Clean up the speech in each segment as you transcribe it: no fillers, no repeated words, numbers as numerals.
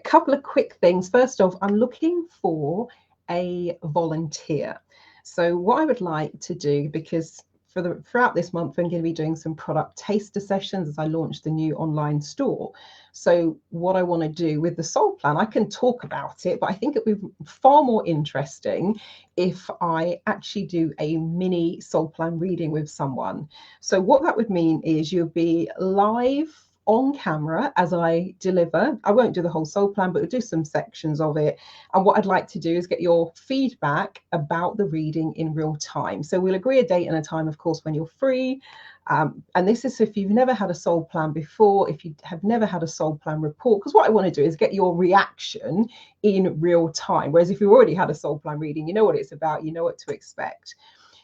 couple of quick things. First off, I'm looking for a volunteer. So what I would like to do, because throughout this month, I'm going to be doing some product taster sessions as I launch the new online store. So what I want to do with the Soul Plan, I can talk about it, but I think it would be far more interesting if I actually do a mini Soul Plan reading with someone. So what that would mean is you'll be live on camera as I deliver. I won't do the whole Soul Plan, but we'll do some sections of it. And what I'd like to do is get your feedback about the reading in real time. So we'll agree a date and a time, of course, when you're free. And this is if you've never had a Soul Plan before, if you have never had a Soul Plan report, because what I want to do is get your reaction in real time. Whereas if you've already had a Soul Plan reading, you know what it's about, you know what to expect.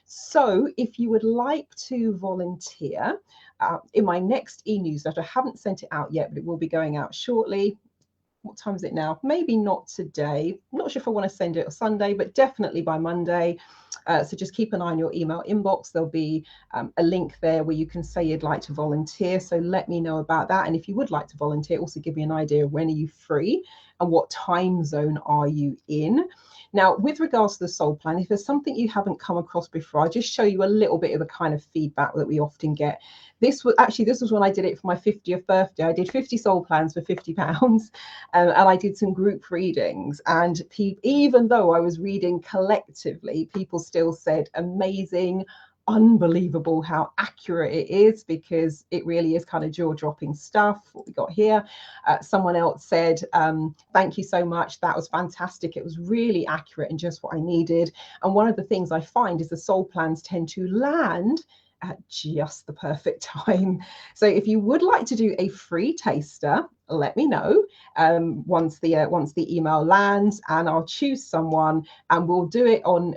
So if you would like to volunteer in my next e-newsletter, I haven't sent it out yet, but it will be going out shortly. What time is it now? Maybe not today. I'm not sure if I want to send it on Sunday, but definitely by Monday. So just keep an eye on your email inbox. There'll be a link there where you can say you'd like to volunteer. So let me know about that. And if you would like to volunteer, also give me an idea of when are you free and what time zone are you in. Now, with regards to the Soul Plan, if there's something you haven't come across before, I'll just show you a little bit of the kind of feedback that we often get. This was when I did it for my 50th birthday. I did 50 Soul Plans for £50. And I did some group readings, and even though I was reading collectively, people still said amazing, unbelievable how accurate it is, because it really is kind of jaw-dropping stuff what we got here. Someone else said thank you so much, that was fantastic, it was really accurate and just what I needed. And one of the things I find is the Soul Plans tend to land at just the perfect time. So if you would like to do a free taster, let me know once the email lands, and I'll choose someone and we'll do it on.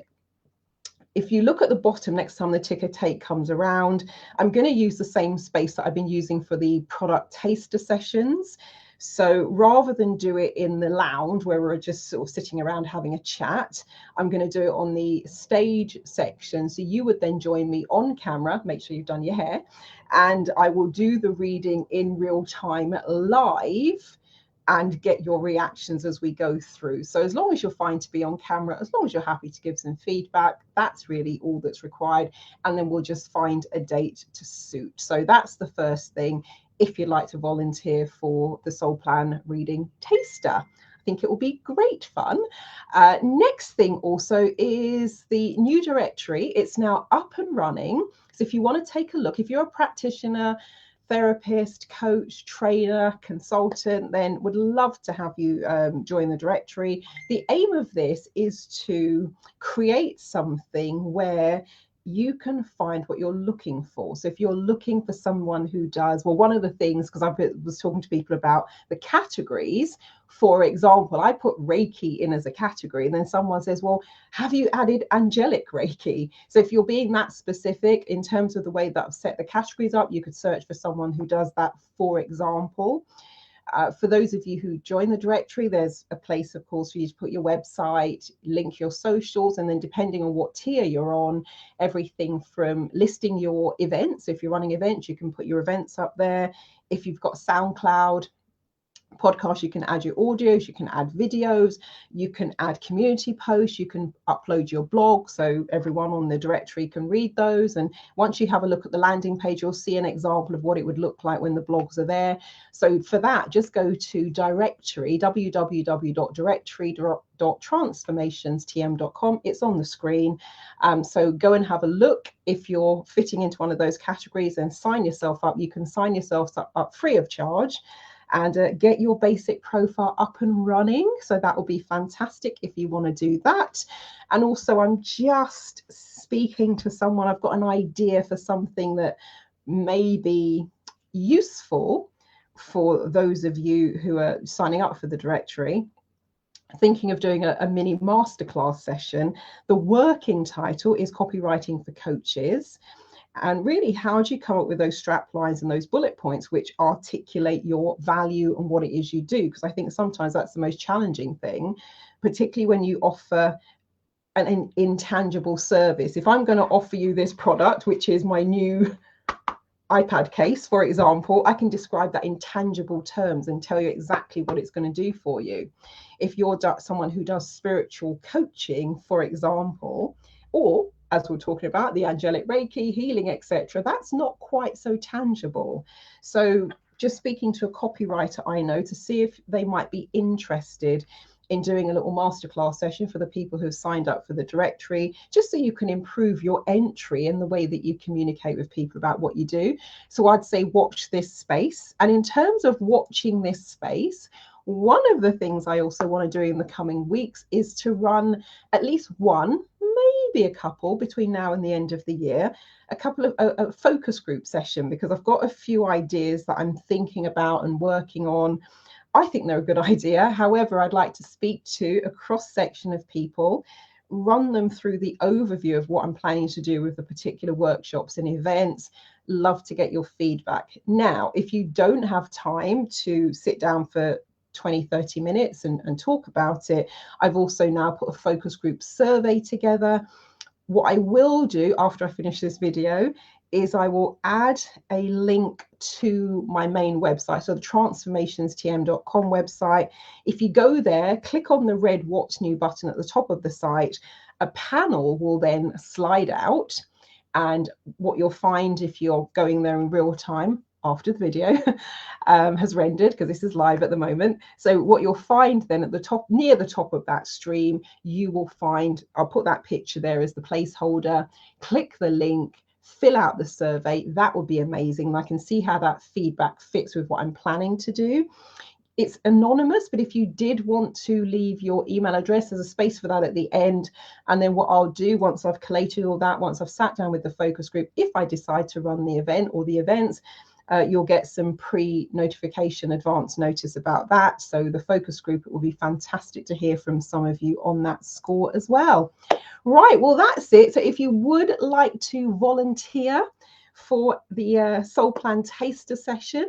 If you look at the bottom next time the ticker tape comes around, I'm going to use the same space that I've been using for the product taster sessions. So rather than do it in the lounge where we're just sort of sitting around having a chat, I'm going to do it on the stage section. So you would then join me on camera, make sure you've done your hair, and I will do the reading in real time live and get your reactions as we go through. So as long as you're fine to be on camera, as long as you're happy to give some feedback, that's really all that's required. And then we'll just find a date to suit. So that's the first thing, if you'd like to volunteer for the Soul Plan reading taster. I think it will be great fun. Next thing also is the new directory. It's now up and running. So if you want to take a look, if you're a practitioner, therapist, coach, trainer, consultant, then would love to have you join the directory. The aim of this is to create something where you can find what you're looking for. So if you're looking for someone who does, well, one of the things, because I was talking to people about the categories, for example, I put Reiki in as a category, and then someone says, well, have you added angelic Reiki? So if you're being that specific in terms of the way that I've set the categories up, you could search for someone who does that, for example. For those of you who join the directory, there's a place, of course, for you to put your website, link your socials, and then depending on what tier you're on, everything from listing your events. So if you're running events, you can put your events up there. If you've got SoundCloud podcast, you can add your audios, you can add videos, you can add community posts, you can upload your blog so everyone on the directory can read those. And once you have a look at the landing page, you'll see an example of what it would look like when the blogs are there. So for that, just go to directory, www.directory.transformationstm.com. It's on the screen. So go and have a look. If you're fitting into one of those categories, and sign yourself up. You can sign yourself up free of charge and get your basic profile up and running. So that will be fantastic if you want to do that. And also, I'm just speaking to someone. I've got an idea for something that may be useful for those of you who are signing up for the directory. Thinking of doing a mini masterclass session. The working title is Copywriting for Coaches. And really, how do you come up with those strap lines and those bullet points which articulate your value and what it is you do? Because I think sometimes that's the most challenging thing, particularly when you offer an intangible service. If I'm going to offer you this product, which is my new iPad case, for example, I can describe that in tangible terms and tell you exactly what it's going to do for you. If you're someone who does spiritual coaching, for example, or as we're talking about the angelic Reiki, healing, etc., that's not quite so tangible. So just speaking to a copywriter I know to see if they might be interested in doing a little masterclass session for the people who have signed up for the directory, just so you can improve your entry and the way that you communicate with people about what you do. So I'd say watch this space. And in terms of watching this space, one of the things I also want to do in the coming weeks is to run at least one, maybe a couple between now and the end of the year, a couple of a focus group session, because I've got a few ideas that I'm thinking about and working on. I think they're a good idea. However, I'd like to speak to a cross section of people, run them through the overview of what I'm planning to do with the particular workshops and events. Love to get your feedback. Now, if you don't have time to sit down for 20-30 minutes and talk about it, I've also now put a focus group survey together. What I will do after I finish this video is I will add a link to my main website, so the transformationstm.com website. If you go there, click on the red What's New button at the top of the site, a panel will then slide out. And what you'll find if you're going there in real time after the video has rendered, because this is live at the moment. So what you'll find then at the top, near the top of that stream, you will find, I'll put that picture there as the placeholder, click the link, fill out the survey. That would be amazing. And I can see how that feedback fits with what I'm planning to do. It's anonymous, but if you did want to leave your email address, there's a space for that at the end. And then what I'll do once I've collated all that, once I've sat down with the focus group, if I decide to run the event or the events, you'll get some pre-notification advance notice about that. So the focus group, it will be fantastic to hear from some of you on that score as well. Right, well, that's it. So if you would like to volunteer for the Soul Plan Taster session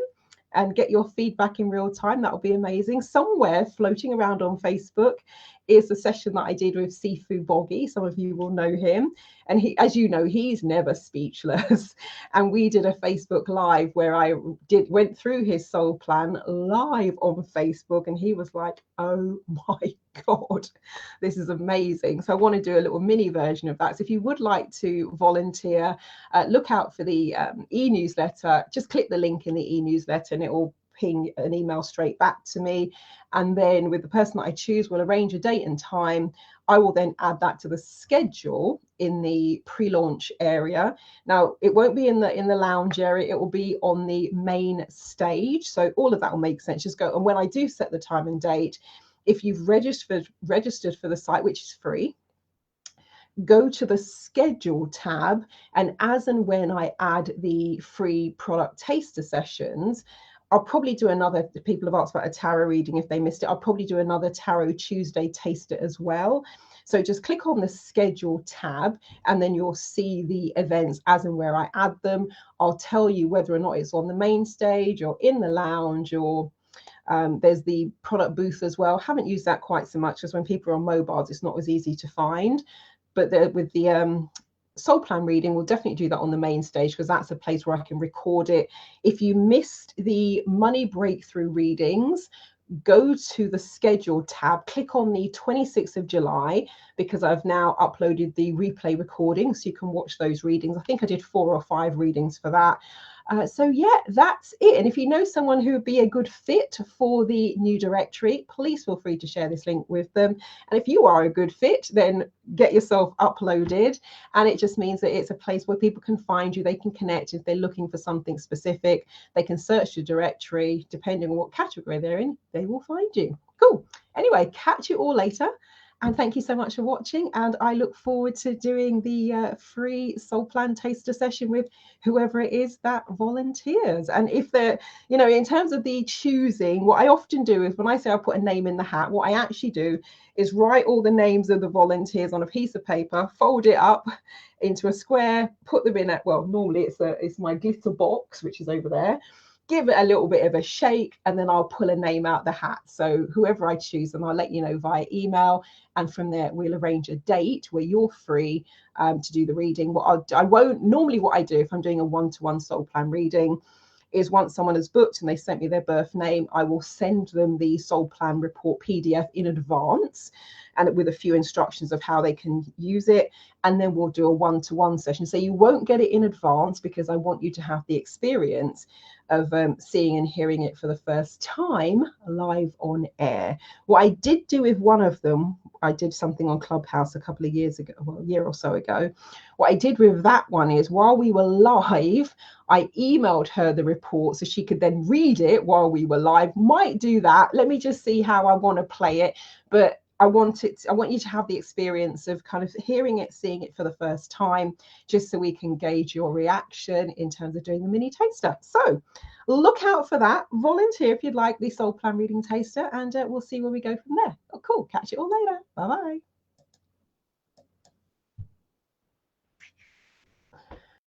and get your feedback in real time, that would be amazing. Somewhere floating around on Facebook is the session that I did with Sifu Boggy. Some of you will know him. And he, as you know, he's never speechless. And we did a Facebook Live where I went through his soul plan live on Facebook. And he was like, oh my God, this is amazing. So I want to do a little mini version of that. So if you would like to volunteer, look out for the e-newsletter. Just click the link in the e-newsletter and it will ping an email straight back to me. And then with the person that I choose, we'll arrange a date and time. I will then add that to the schedule in the pre-launch area. Now, it won't be in the lounge area, it will be on the main stage. So all of that will make sense. Just go, and when I do set the time and date, if you've registered for the site, which is free, go to the schedule tab, and as and when I add the free product taster sessions, I'll probably do another, people have asked about a tarot reading if they missed it, I'll probably do another Tarot Tuesday taster as well. So just click on the schedule tab and then you'll see the events as and where I add them. I'll tell you whether or not it's on the main stage or in the lounge, or there's the product booth as well. Haven't used that quite so much, because when people are on mobiles, it's not as easy to find. But with the soul plan reading, we'll definitely do that on the main stage, because that's a place where I can record it. If you missed the money breakthrough readings, go to the schedule tab, click on the 26th of July, because I've now uploaded the replay recording so you can watch those readings. I think I did 4 or 5 readings for that. So yeah, that's it. And if you know someone who would be a good fit for the new directory, please feel free to share this link with them. And if you are a good fit, then get yourself uploaded. And it just means that it's a place where people can find you, they can connect. If they're looking for something specific, they can search the directory. Depending on what category they're in, they will find you. Cool. Anyway, catch you all later. And thank you so much for watching. And I look forward to doing the free Soul Plan Taster session with whoever it is that volunteers. And if they're, you know, in terms of the choosing, what I often do is when I say I put a name in the hat, what I actually do is write all the names of the volunteers on a piece of paper, fold it up into a square, put them in it. Well, normally it's my glitter box, which is over there. give it a little bit of a shake, and then I'll pull a name out the hat. So whoever I choose, and I'll let you know via email. And from there, we'll arrange a date where you're free to do the reading. I won't normally, what I do if I'm doing a one-to-one soul plan reading is once someone has booked and they sent me their birth name, I will send them the soul plan report PDF in advance, and with a few instructions of how they can use it. And then we'll do a one-to-one session. So you won't get it in advance because I want you to have the experience of seeing and hearing it for the first time live on air. What I did do with one of them, I did something on Clubhouse a couple of years ago, well, a year or so ago. What I did with that one is while we were live, I emailed her the report so she could then read it while we were live. Might do that. Let me just see how I want to play it. But I want you to have the experience of kind of hearing it, seeing it for the first time, just so we can gauge your reaction in terms of doing the mini taster. So look out for that. Volunteer if you'd like the soul plan reading taster, and we'll see where we go from there. Oh, cool. Catch it all later. Bye-bye.